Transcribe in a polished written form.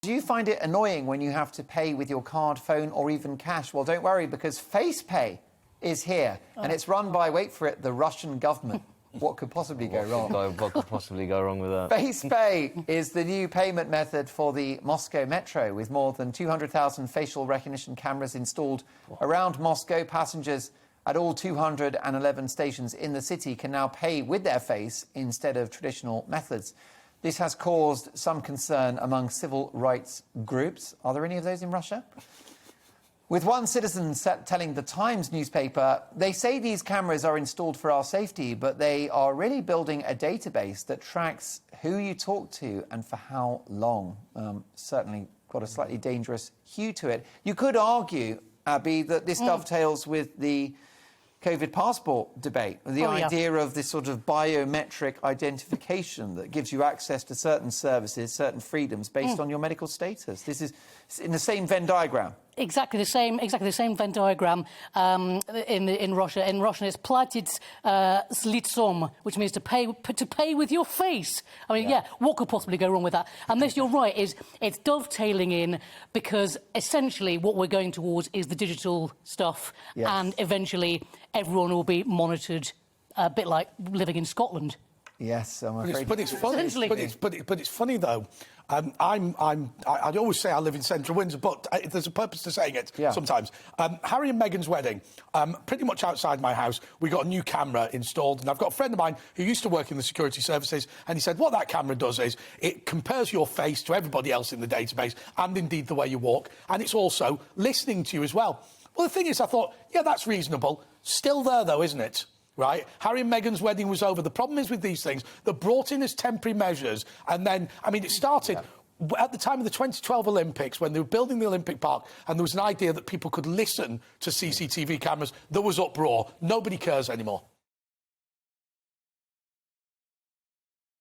Do you find it annoying when you have to pay with your card, phone or even cash? Well, don't worry, because Face Pay is here, and it's run by, wait for it, the Russian government. What could possibly go wrong? What could possibly go wrong with that? Face Pay is the new payment method for the Moscow metro. With more than 200,000 facial recognition cameras installed around Moscow, passengers at all 211 stations in the city can now pay with their face instead of traditional methods. This has caused some concern among civil rights groups. Are there any of those in Russia? With one citizen telling the Times newspaper, they say these cameras are installed for our safety, but they are really building a database that tracks who you talk to and for how long. Certainly got a slightly dangerous hue to it. You could argue, Abby, that this dovetails with the COVID passport debate, the idea of this sort of biometric identification that gives you access to certain services, certain freedoms based on your medical status. This is in the same Venn diagram. Exactly the same Venn diagram in Russia. In Russian, it's platit s litsom, which means to pay with your face. I mean, yeah, what could possibly go wrong with that? And this, you're right, it's dovetailing in because essentially what we're going towards is the digital stuff, and eventually everyone will be monitored, a bit like living in Scotland. Yes, I'm afraid. But it's funny. But it's funny though. I'd always say I live in central Windsor, but there's a purpose to saying it sometimes. Harry and Meghan's wedding, pretty much outside my house, we got a new camera installed, and I've got a friend of mine who used to work in the security services, and he said what that camera does is it compares your face to everybody else in the database, and indeed the way you walk, and it's also listening to you as well. Well, the thing is, I thought, yeah, that's reasonable. Still there, though, isn't it? Right? Harry and Meghan's wedding was over. The problem is with these things, they're brought in as temporary measures. And then, I mean, it started at the time of the 2012 Olympics, when they were building the Olympic Park, and there was an idea that people could listen to CCTV cameras. There was uproar. Nobody cares anymore.